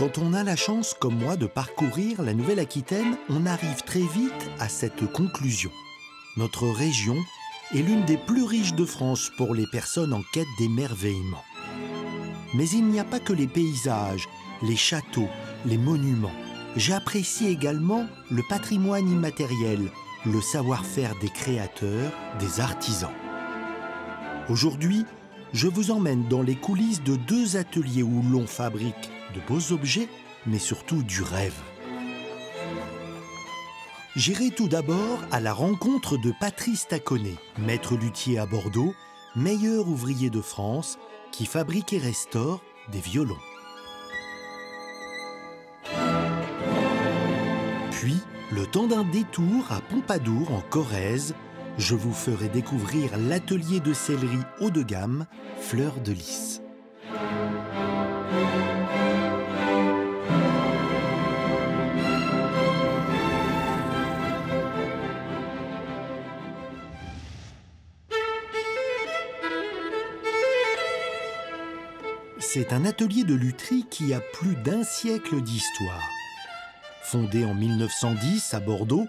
Quand on a la chance, comme moi, de parcourir la Nouvelle-Aquitaine, on arrive très vite à cette conclusion. Notre région est l'une des plus riches de France pour les personnes en quête d'émerveillement. Mais il n'y a pas que les paysages, les châteaux, les monuments. J'apprécie également le patrimoine immatériel, le savoir-faire des créateurs, des artisans. Aujourd'hui, je vous emmène dans les coulisses de 2 ateliers où l'on fabrique de beaux objets, mais surtout du rêve. J'irai tout d'abord à la rencontre de Patrice Taconnet, maître luthier à Bordeaux, meilleur ouvrier de France, qui fabrique et restaure des violons. Puis, le temps d'un détour à Pompadour, en Corrèze, je vous ferai découvrir l'atelier de sellerie haut de gamme, Fleur de Lys. C'est un atelier de lutherie qui a plus d'1 siècle d'histoire. Fondé en 1910 à Bordeaux,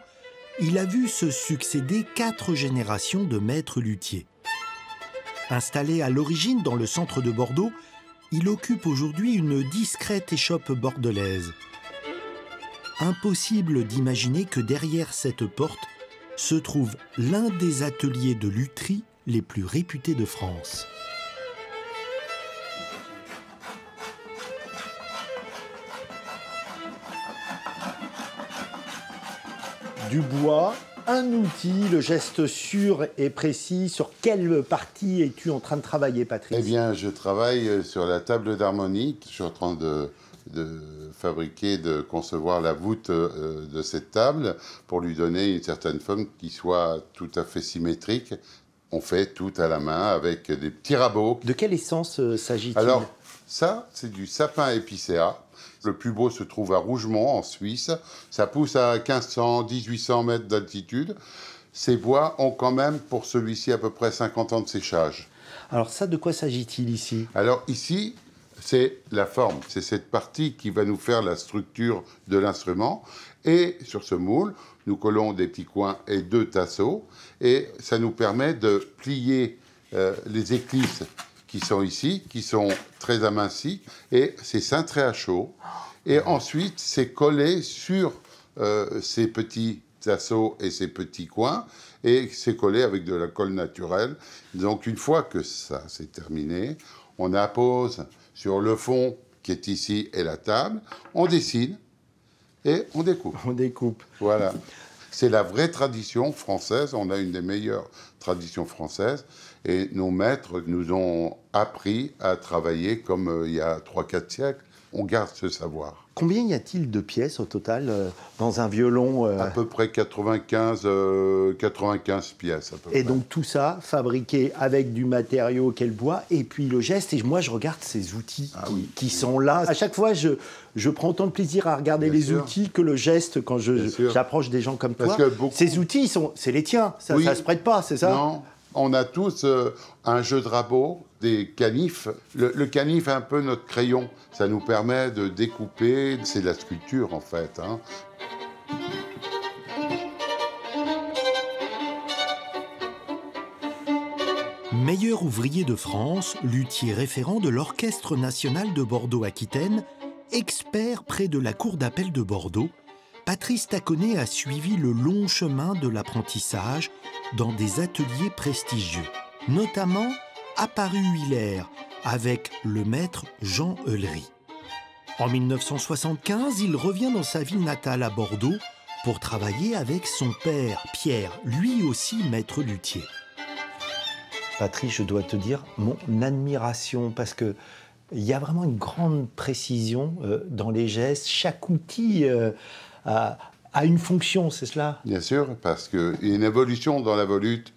il a vu se succéder 4 générations de maîtres luthiers. Installé à l'origine dans le centre de Bordeaux, il occupe aujourd'hui une discrète échoppe bordelaise. Impossible d'imaginer que derrière cette porte se trouve l'un des ateliers de lutherie les plus réputés de France. Du bois, un outil, le geste sûr et précis. Sur quelle partie es-tu en train de travailler, Patrice? Eh bien, je travaille sur la table d'harmonie. Je suis en train de fabriquer, de concevoir la voûte de cette table pour lui donner une certaine forme qui soit tout à fait symétrique. On fait tout à la main avec des petits rabots. De quelle essence s'agit-il? Alors, ça, c'est du sapin épicéa. Le plus beau se trouve à Rougemont, en Suisse. Ça pousse à 1500, 1800 mètres d'altitude. Ces bois ont quand même, pour celui-ci, à peu près 50 ans de séchage. Alors ça, de quoi s'agit-il ici? Alors ici, c'est la forme. C'est cette partie qui va nous faire la structure de l'instrument. Et sur ce moule, nous collons des petits coins et 2 tasseaux. Et ça nous permet de plier les éclisses qui sont ici, qui sont très amincies, et c'est cintré à chaud. Et ensuite, c'est collé sur ces petits tasseaux et ces petits coins, et c'est collé avec de la colle naturelle. Donc, une fois que ça c'est terminé, on appose sur le fond qui est ici et la table, on dessine et on découpe. On découpe. Voilà. C'est la vraie tradition française. On a une des meilleures traditions françaises. Et nos maîtres nous ont appris à travailler comme il y a 3-4 siècles. On garde ce savoir. Combien y a-t-il de pièces au total dans un violon À peu près 95 pièces. À peu Et près. donc tout ça fabriqué avec du matériau qu'est le bois et puis le geste. Et moi, je regarde ces outils qui sont là. À chaque fois, je prends autant de plaisir à regarder les outils que le geste quand j'approche des gens comme toi. Ces outils, c'est les tiens. Ça ne se prête pas, c'est ça? Non. On a tous un jeu de rabot, des canifs. Le canif est un peu notre crayon. Ça nous permet de découper. C'est de la sculpture, en fait. Hein. Meilleur ouvrier de France, luthier référent de l'Orchestre national de Bordeaux-Aquitaine, expert près de la Cour d'appel de Bordeaux, Patrice Taconnet a suivi le long chemin de l'apprentissage dans des ateliers prestigieux, notamment à Paru-Huillère avec le maître Jean Eulery. En 1975, il revient dans sa ville natale à Bordeaux pour travailler avec son père, Pierre, lui aussi maître luthier. Patrice, je dois te dire mon admiration parce que il y a vraiment une grande précision dans les gestes. Chaque outil a une fonction, c'est cela? Bien sûr, parce qu'il y a une évolution dans la volute.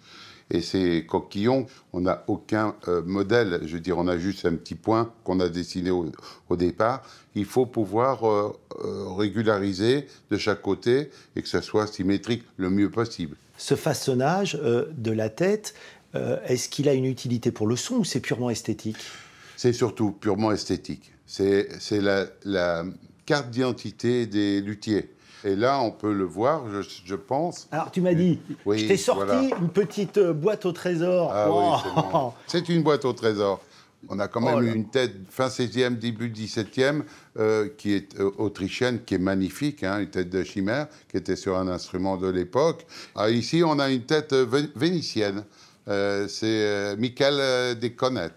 Et ces coquillons, on n'a aucun modèle. Je veux dire, on a juste un petit point qu'on a dessiné au départ. Il faut pouvoir régulariser de chaque côté et que ça soit symétrique le mieux possible. Ce façonnage de la tête, est-ce qu'il a une utilité pour le son ou c'est purement esthétique? C'est surtout purement esthétique. C'est la carte d'identité des luthiers. Et là, on peut le voir, je pense. Alors, tu m'as dit, oui, je t'ai sorti voilà. une petite boîte au trésor. Ah Oh. oui, c'est bon. C'est une boîte au trésor. On a quand même une tête fin 16e, début 17e, qui est autrichienne, qui est magnifique, hein, une tête de chimère, qui était sur un instrument de l'époque. Ici, on a une tête vénitienne. C'est Michael de Connet.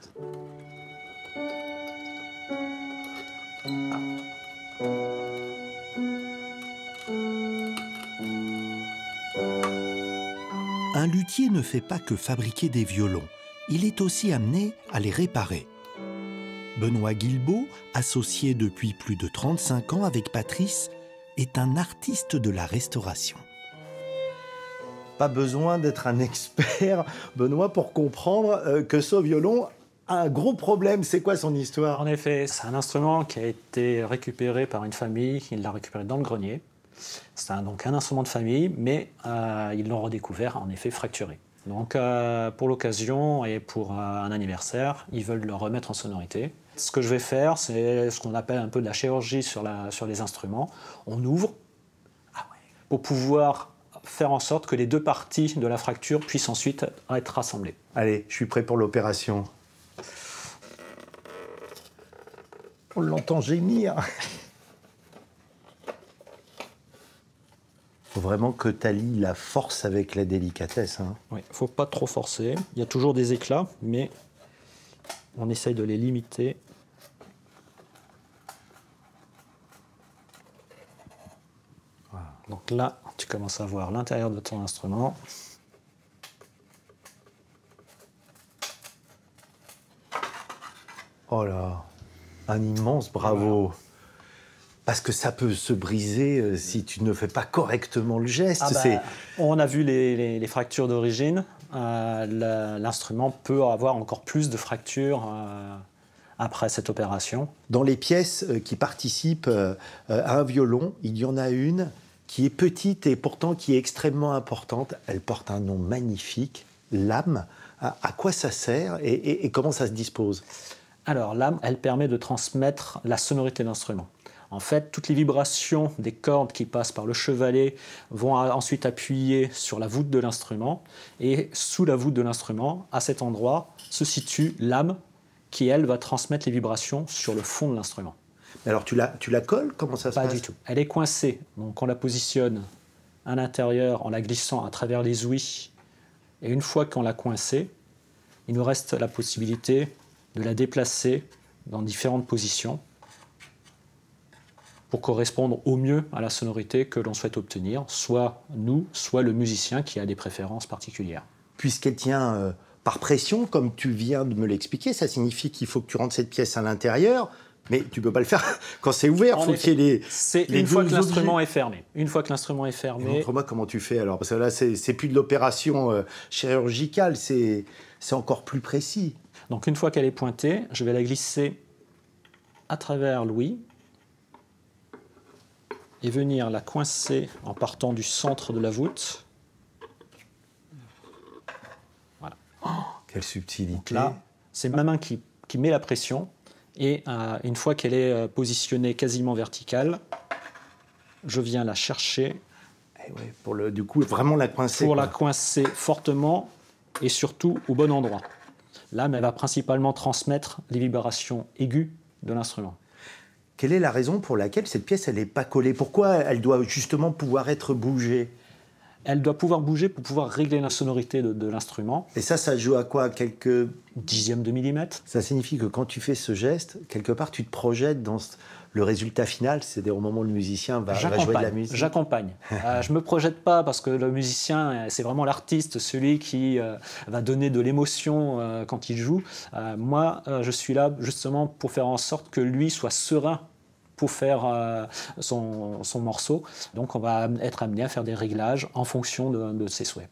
Un luthier ne fait pas que fabriquer des violons, il est aussi amené à les réparer. Benoît Guilbault, associé depuis plus de 35 ans avec Patrice, est un artiste de la restauration. Pas besoin d'être un expert, Benoît, pour comprendre que ce violon a un gros problème. C'est quoi son histoire? En effet, c'est un instrument qui a été récupéré par une famille, qui l'a récupéré dans le grenier. C'est donc un instrument de famille, mais ils l'ont redécouvert, en effet, fracturé. Donc, pour l'occasion et pour un anniversaire, ils veulent le remettre en sonorité. Ce que je vais faire, c'est ce qu'on appelle un peu de la chirurgie sur les instruments. On ouvre pour pouvoir faire en sorte que les deux parties de la fracture puissent ensuite être rassemblées. Allez, je suis prêt pour l'opération. On l'entend gémir. Faut vraiment que tu allies la force avec la délicatesse. Hein. Oui, il ne faut pas trop forcer. Il y a toujours des éclats, mais on essaye de les limiter. Voilà. Donc là, tu commences à voir l'intérieur de ton instrument. Oh là, un immense bravo. Voilà. Parce que ça peut se briser si tu ne fais pas correctement le geste. On a vu les fractures d'origine. L'instrument peut avoir encore plus de fractures après cette opération. Dans les pièces qui participent à un violon, il y en a une qui est petite et pourtant qui est extrêmement importante. Elle porte un nom magnifique, l'âme. À quoi ça sert et comment ça se dispose? Alors, l'âme, elle permet de transmettre la sonorité de l'instrument. En fait, toutes les vibrations des cordes qui passent par le chevalet vont ensuite appuyer sur la voûte de l'instrument. Et sous la voûte de l'instrument, à cet endroit, se situe l'âme qui, elle, va transmettre les vibrations sur le fond de l'instrument. Alors, tu la colles? Comment ça se passe? Pas du tout. Elle est coincée. Donc, on la positionne à l'intérieur en la glissant à travers les ouïes. Et une fois qu'on l'a coincée, il nous reste la possibilité de la déplacer dans différentes positions pour correspondre au mieux à la sonorité que l'on souhaite obtenir, soit nous, soit le musicien qui a des préférences particulières. Puisqu'elle tient par pression, comme tu viens de me l'expliquer, ça signifie qu'il faut que tu rentres cette pièce à l'intérieur, mais tu ne peux pas le faire quand c'est ouvert. Il faut qu'il y ait une fois que l'instrument est fermé. Une fois que l'instrument est fermé... Montre-moi comment tu fais alors, parce que là, c'est plus de l'opération chirurgicale, c'est encore plus précis. Donc une fois qu'elle est pointée, je vais la glisser à travers l'ouïe et venir la coincer en partant du centre de la voûte. Voilà. Oh, quelle subtilité. Donc là, c'est ma main qui met la pression et une fois qu'elle est positionnée quasiment verticale, je viens la chercher. Et ouais, pour du coup, vraiment la coincer. Pour la coincer fortement et surtout au bon endroit. Là, elle va principalement transmettre les vibrations aiguës de l'instrument. Quelle est la raison pour laquelle cette pièce n'est pas collée? Pourquoi elle doit justement pouvoir être bougée? Elle doit pouvoir bouger pour pouvoir régler la sonorité de l'instrument. Et ça joue à quoi? Quelques dixièmes de millimètre. Ça signifie que quand tu fais ce geste, quelque part, tu te projettes dans le résultat final, c'est-à-dire au moment où le musicien va jouer de la musique. J'accompagne. Je ne me projette pas parce que le musicien, c'est vraiment l'artiste, celui qui va donner de l'émotion quand il joue. Moi, je suis là justement pour faire en sorte que lui soit serein pour faire son morceau. Donc on va être amené à faire des réglages en fonction de ses souhaits.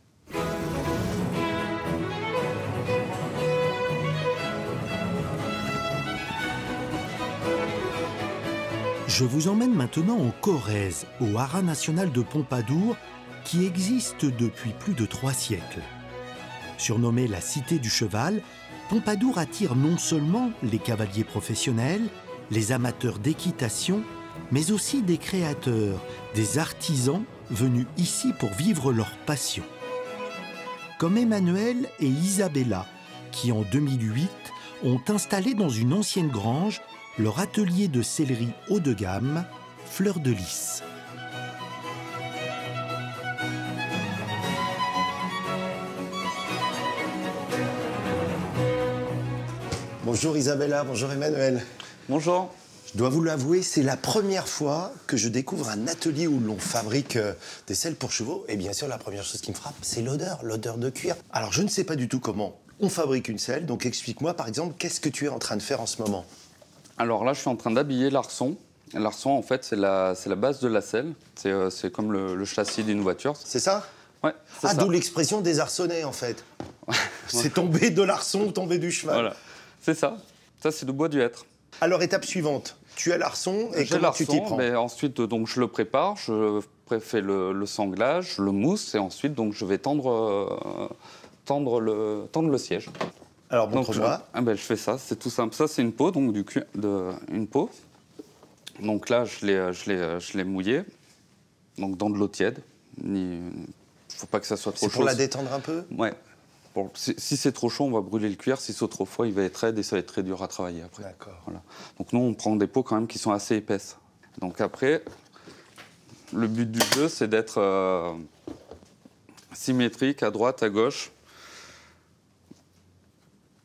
Je vous emmène maintenant en Corrèze, au Haras national de Pompadour, qui existe depuis plus de 3 siècles. Surnommée la Cité du Cheval, Pompadour attire non seulement les cavaliers professionnels, les amateurs d'équitation, mais aussi des créateurs, des artisans venus ici pour vivre leur passion. Comme Emmanuel et Isabella, qui en 2008 ont installé dans une ancienne grange leur atelier de sellerie haut de gamme, Fleur de Lys. Bonjour Isabella, bonjour Emmanuel. Bonjour. Je dois vous l'avouer, c'est la première fois que je découvre un atelier où l'on fabrique des selles pour chevaux. Et bien sûr, la première chose qui me frappe, c'est l'odeur de cuir. Alors, je ne sais pas du tout comment on fabrique une selle, donc explique-moi par exemple, qu'est-ce que tu es en train de faire en ce moment? Alors là, je suis en train d'habiller l'arçon. L'arçon, en fait, c'est la base de la selle. C'est comme le châssis d'une voiture. C'est ça? Ouais, c'est Ah, ça. d'où l'expression désarçonner en fait. C'est tombé de l'arçon, tombé du cheval. Voilà, c'est ça. Ça, c'est du bois du hêtre. Alors, étape suivante, tu as l'arçon et J'ai comment tu t'y l'arçon, prends? mais ensuite, donc, je le prépare, je fais le sanglage, je le mousse, et ensuite, donc, je vais tendre le siège. Alors, Donc, montre-moi. je fais ça, c'est tout simple. Ça, c'est une peau, donc une peau. Donc là, je l'ai mouillé, donc dans de l'eau tiède. Faut pas que ça soit trop chaud. C'est pour la détendre un peu? Ouais. Bon, si c'est trop chaud, on va brûler le cuir. Si c'est trop froid, il va être raide et ça va être très dur à travailler après. D'accord. Voilà. Donc nous, on prend des peaux quand même qui sont assez épaisses. Donc après, le but du jeu, c'est d'être symétrique à droite, à gauche.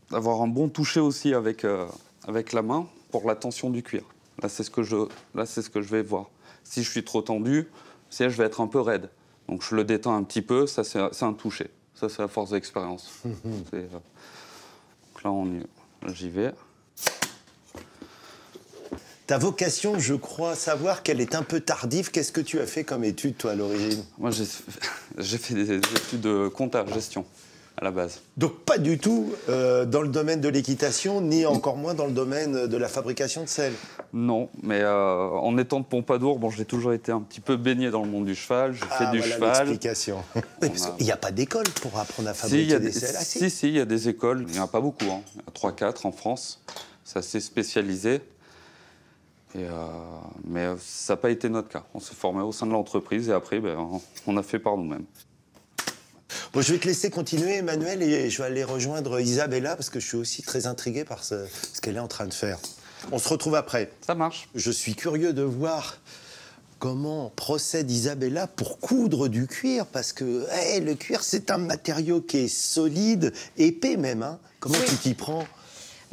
D'avoir un bon toucher aussi avec la main pour la tension du cuir. Là, c'est ce que je vais voir. Si je suis trop tendu, le siège va être un peu raide. Donc je le détends un petit peu, ça c'est un toucher. Ça, c'est la force d'expérience. Donc là, j'y vais. Ta vocation, je crois savoir qu'elle est un peu tardive. Qu'est-ce que tu as fait comme étude, toi, à l'origine? Moi, j'ai fait des études de compta, gestion, à la base. Donc pas du tout dans le domaine de l'équitation, ni encore moins dans le domaine de la fabrication de selle. Non, mais en étant de Pompadour, bon, j'ai toujours été un petit peu baigné dans le monde du cheval. J'ai fait du voilà cheval. l'explication. Il n'y a pas d'école pour apprendre à fabriquer des selles. Ah, si, il y a des écoles. Il n'y en a pas beaucoup, hein. Il y en a 3-4 en France. C'est assez spécialisé. Mais ça n'a pas été notre cas. On s'est formé au sein de l'entreprise et après, on a fait par nous-mêmes. Bon, je vais te laisser continuer, Emmanuel, et je vais aller rejoindre Isabella parce que je suis aussi très intrigué par ce qu'elle est en train de faire. On se retrouve après. Ça marche. Je suis curieux de voir comment procède Isabella pour coudre du cuir, parce que le cuir, c'est un matériau qui est solide, épais même. Hein. Comment tu t'y prends?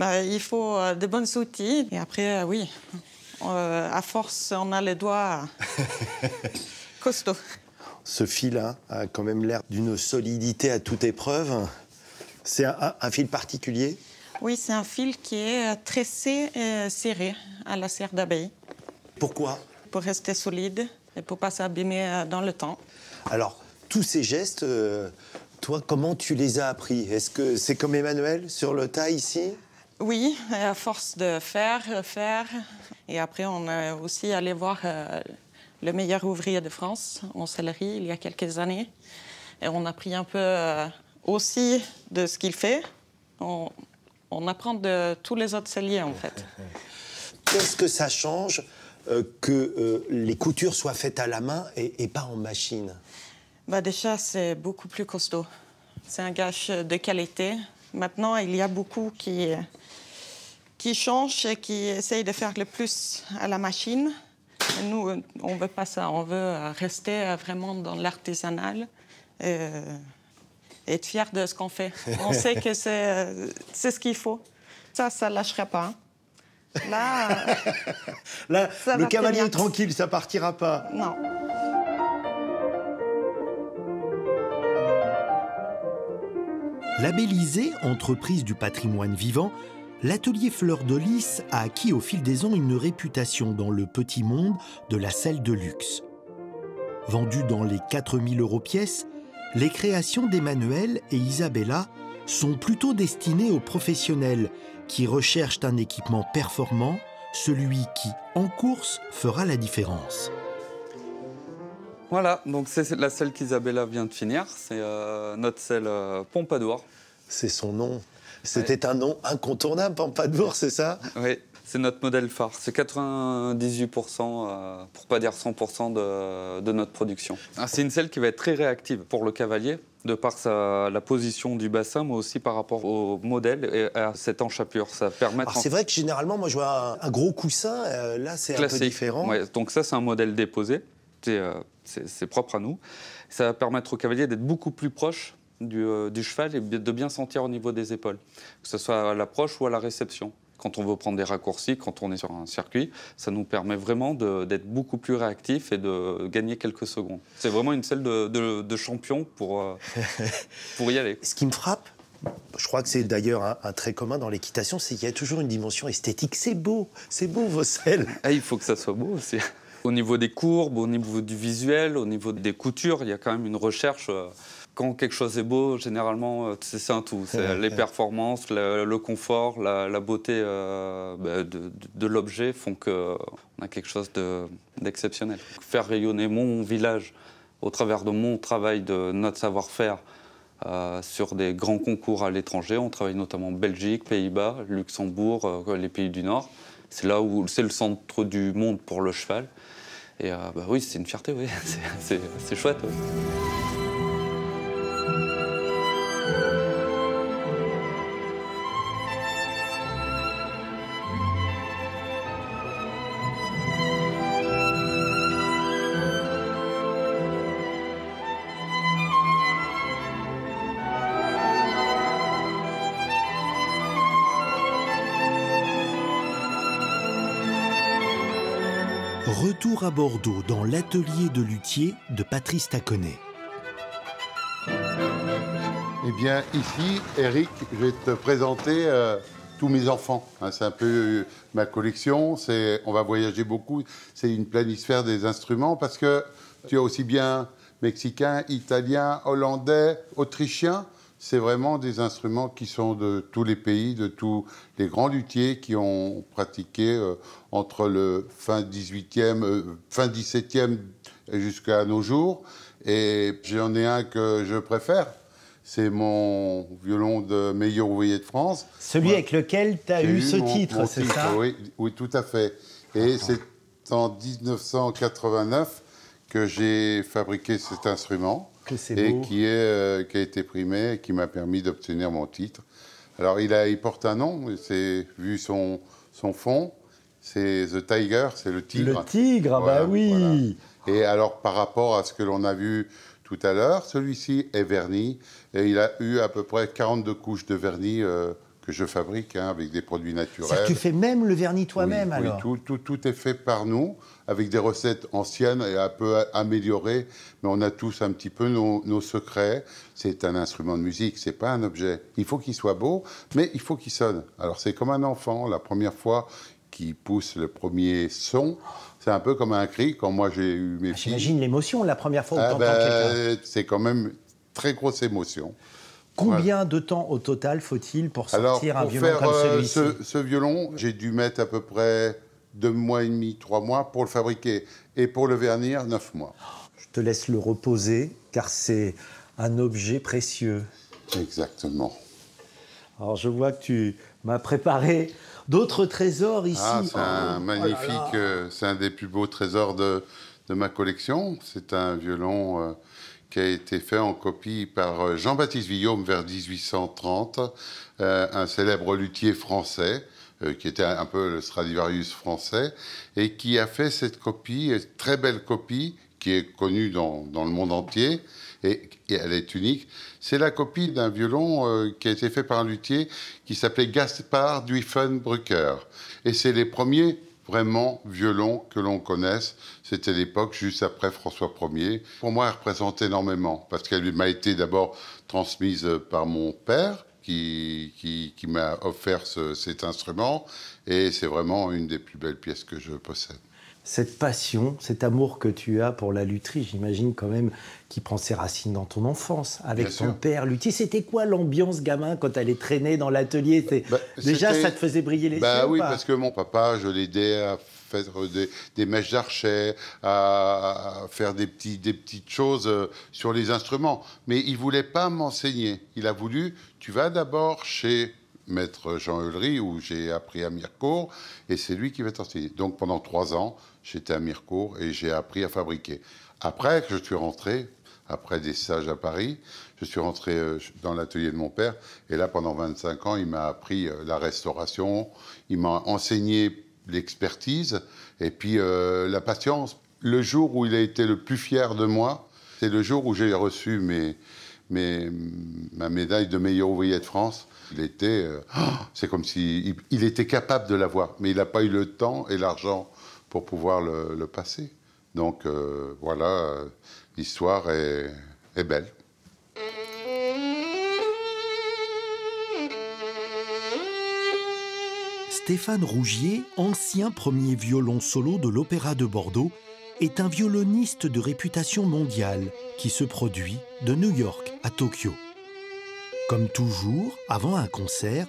Il faut de bons outils. Et après, oui, à force, on a les doigts costauds. Ce fil a quand même l'air d'une solidité à toute épreuve. C'est un fil particulier? Oui, c'est un fil qui est tressé et serré à la cire d'abeille. Pourquoi? Pour rester solide et pour ne pas s'abîmer dans le temps. Alors, tous ces gestes, toi, comment tu les as appris? Est-ce que c'est comme Emmanuel, sur le tas, ici? Oui, à force de faire. Et après, on est aussi allé voir le meilleur ouvrier de France en sellerie il y a quelques années. Et on a appris un peu aussi de ce qu'il fait. On apprend de tous les autres selliers, en fait. Qu'est-ce que ça change que les coutures soient faites à la main et pas en machine? Déjà, c'est beaucoup plus costaud. C'est un gage de qualité. Maintenant, il y a beaucoup qui changent et qui essayent de faire le plus à la machine. Et nous, on ne veut pas ça. On veut rester vraiment dans l'artisanal et être fiers de ce qu'on fait. On sait que c'est ce qu'il faut. Ça ne lâchera pas. Là, le cavalier est tranquille, ça partira pas. Non. Labellisé entreprise du patrimoine vivant, l'atelier Fleur de Lys a acquis au fil des ans une réputation dans le petit monde de la selle de luxe. Vendues dans les 4 000 € pièce, les créations d'Emmanuel et Isabella sont plutôt destinées aux professionnels qui recherchent un équipement performant, celui qui, en course, fera la différence. Voilà, donc c'est la selle qu'Isabella vient de finir. C'est notre selle Pompadour. C'est son nom. C'était un nom incontournable, Pompadour, c'est ça? Oui, c'est notre modèle phare. C'est 98%, pour pas dire 100% de notre production. C'est une selle qui va être très réactive pour le cavalier, de par la position du bassin, mais aussi par rapport au modèle et à cette enchapure. Ça permet. Alors c'est vrai que généralement, moi je vois un gros coussin, là c'est un peu différent. Ouais, donc ça, c'est un modèle déposé, c'est propre à nous. Ça va permettre au cavalier d'être beaucoup plus proche du cheval et de bien sentir au niveau des épaules, que ce soit à l'approche ou à la réception. Quand on veut prendre des raccourcis, quand on est sur un circuit, ça nous permet vraiment d'être beaucoup plus réactif et de gagner quelques secondes. C'est vraiment une selle de champion pour y aller. Ce qui me frappe, je crois que c'est d'ailleurs un trait commun dans l'équitation, c'est qu'il y a toujours une dimension esthétique. C'est beau vos selles. Ah, il faut que ça soit beau aussi. Au niveau des courbes, au niveau du visuel, au niveau des coutures, il y a quand même une recherche. Quand quelque chose est beau, généralement, c'est un tout. C'est les performances, le confort, la beauté de l'objet font qu'on a quelque chose d'exceptionnel. Faire rayonner mon village au travers de mon travail, de notre savoir-faire sur des grands concours à l'étranger. On travaille notamment en Belgique, Pays-Bas, Luxembourg, les pays du Nord. C'est là où c'est le centre du monde pour le cheval. Et oui, c'est une fierté, oui. C'est chouette. Oui. Retour à Bordeaux, dans l'atelier de luthier de Patrice Taconnet. Eh bien, ici, Eric, je vais te présenter tous mes enfants. C'est un peu ma collection. On va voyager beaucoup. C'est une planisphère des instruments parce que tu as aussi bien mexicain, italien, hollandais, autrichien. C'est vraiment des instruments qui sont de tous les pays, de tous les grands luthiers qui ont pratiqué entre le fin 17e jusqu'à nos jours. Et j'en ai un que je préfère. C'est mon violon de meilleur ouvrier de France. Celui avec lequel tu as eu ce titre, c'est ça? Oui, tout à fait. Et c'est en 1989 que j'ai fabriqué cet instrument. Et qui a été primé et qui m'a permis d'obtenir mon titre. Alors, il porte un nom, vu son fond, c'est The Tiger, c'est le tigre. Le tigre, voilà, bah oui. Voilà. Et alors, par rapport à ce que l'on a vu tout à l'heure, celui-ci est verni, et il a eu à peu près 42 couches de vernis que je fabrique avec des produits naturels. C'est-à-dire que tu fais même le vernis toi-même, alors? Oui, tout est fait par nous, avec des recettes anciennes et un peu améliorées, mais on a tous un petit peu nos secrets. C'est un instrument de musique, c'est pas un objet. Il faut qu'il soit beau, mais il faut qu'il sonne. Alors c'est comme un enfant, la première fois qu'il pousse le premier son, c'est un peu comme un cri. Quand moi j'ai eu mes filles... J'imagine l'émotion la première fois où tu entends quelqu'un. C'est quand même très grosse émotion. Combien de temps au total faut-il pour sortir un violon comme celui-ci? Ce violon, j'ai dû mettre à peu près 2 mois et demi, 3 mois pour le fabriquer. Et pour le vernir, 9 mois. Je te laisse le reposer, car c'est un objet précieux. Exactement. Alors, je vois que tu m'as préparé d'autres trésors ici. C'est un magnifique... c'est un des plus beaux trésors de ma collection. C'est un violon... qui a été fait en copie par Jean-Baptiste Villaume vers 1830, un célèbre luthier français, qui était un peu le Stradivarius français, et qui a fait cette copie, très belle copie, qui est connue dans le monde entier, et elle est unique. C'est la copie d'un violon qui a été fait par un luthier qui s'appelait Gaspard Duiffenbrücker. Et c'est les premiers vraiment violon que l'on connaisse. C'était l'époque juste après François Ier. Pour moi, elle représente énormément parce qu'elle m'a été d'abord transmise par mon père qui m'a offert cet instrument et c'est vraiment une des plus belles pièces que je possède. Cette passion, cet amour que tu as pour la lutherie, j'imagine quand même qui prend ses racines dans ton enfance, avec ton père luthier. C'était quoi l'ambiance gamin quand tu allais traîner dans l'atelier? Déjà, ça te faisait briller les yeux? Oui, parce que mon papa, je l'aidais à faire des mèches d'archet, à faire des petites choses sur les instruments. Mais il ne voulait pas m'enseigner. Il a voulu, tu vas d'abord chez maître Jean Eulery, où j'ai appris à Mirecourt, et c'est lui qui va t'enseigner. Donc pendant 3 ans, j'étais à Mirecourt et j'ai appris à fabriquer. Après, je suis rentré, après des stages à Paris, je suis rentré dans l'atelier de mon père, et là, pendant 25 ans, il m'a appris la restauration, il m'a enseigné l'expertise, et puis la patience. Le jour où il a été le plus fier de moi, c'est le jour où j'ai reçu ma médaille de meilleur ouvrier de France. C'est comme s'il était capable de l'avoir, mais il n'a pas eu le temps et l'argent pour pouvoir le passer. Donc voilà, l'histoire est belle. Stéphane Rougier, ancien premier violon solo de l'Opéra de Bordeaux, est un violoniste de réputation mondiale qui se produit de New York à Tokyo. Comme toujours, avant un concert,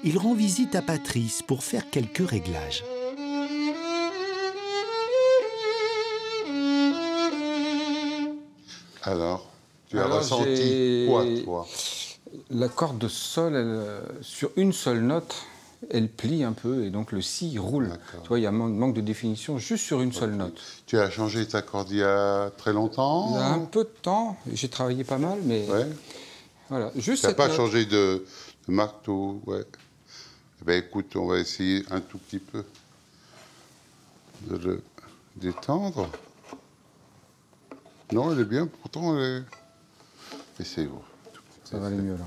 il rend visite à Patrice pour faire quelques réglages. Alors, tu as ressenti quoi, toi? La corde de sol, sur une seule note, elle plie un peu et donc le si il roule. Tu vois, il y a un manque de définition juste sur une seule note. Tu as changé ta corde il y a très longtemps? Il y a un peu de temps, j'ai travaillé pas mal, mais ouais. Voilà. Juste tu n'as pas note. changé de marteau, ouais. Eh ben, écoute, on va essayer un tout petit peu de le détendre. Non, elle est bien, pourtant elle est... Essayez. Ça va aller mieux là.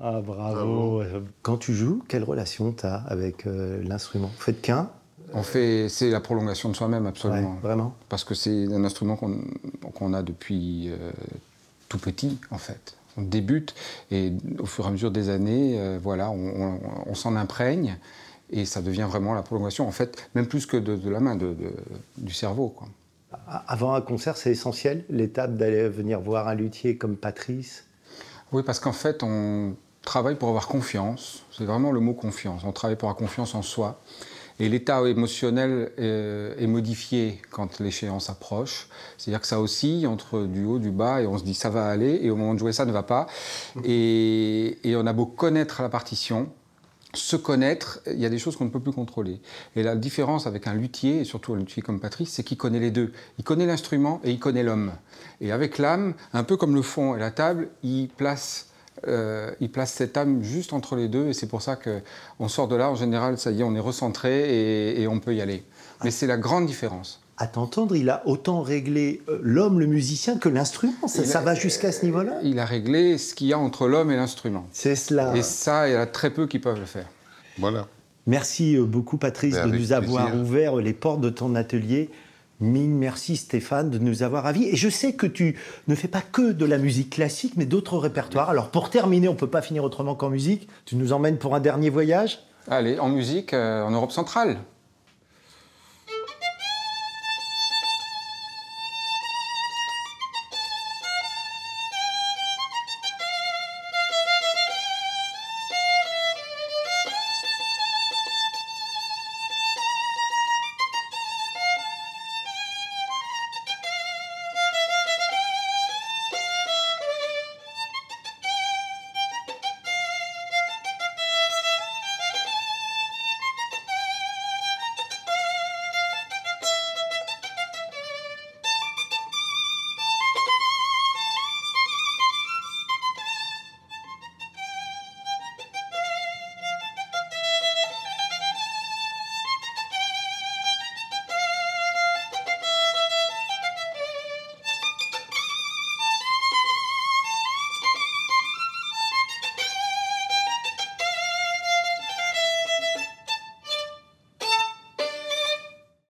Ah, bravo. Quand tu joues, quelle relation tu as avec l'instrument? Vous faites qu'un? C'est la prolongation de soi-même, absolument. Ouais, vraiment. Parce que c'est un instrument qu'on a depuis tout petit, en fait. On débute et au fur et à mesure des années, voilà, on s'en imprègne et ça devient vraiment la prolongation, en fait, même plus que de la main, du cerveau, quoi. Avant un concert, c'est essentiel, l'étape d'aller venir voir un luthier comme Patrice? Oui, parce qu'en fait, on travaille pour avoir confiance. C'est vraiment le mot confiance. On travaille pour avoir confiance en soi. Et l'état émotionnel est modifié quand l'échéance approche. C'est-à-dire que ça oscille entre du haut, du bas, et on se dit ça va aller, et au moment de jouer ça ne va pas. Et on a beau connaître la partition, se connaître, il y a des choses qu'on ne peut plus contrôler. Et la différence avec un luthier, et surtout un luthier comme Patrice, c'est qu'il connaît les deux. Il connaît l'instrument et il connaît l'homme. Et avec l'âme, un peu comme le fond et la table, il place cette âme juste entre les deux. Et c'est pour ça qu'on sort de là, en général, ça y est, on est recentré et on peut y aller. Mais c'est la grande différence. À t'entendre, il a autant réglé l'homme, le musicien, que l'instrument. Ça va jusqu'à ce niveau-là? Il a réglé ce qu'il y a entre l'homme et l'instrument. C'est cela. Et ça, il y en a très peu qui peuvent le faire. Voilà. Merci beaucoup, Patrice, de nous avoir ouvert les portes de ton atelier. Mille merci, Stéphane, de nous avoir ravis. Et je sais que tu ne fais pas que de la musique classique, mais d'autres répertoires. Alors, pour terminer, on ne peut pas finir autrement qu'en musique. Tu nous emmènes pour un dernier voyage? Allez, en musique, en Europe centrale.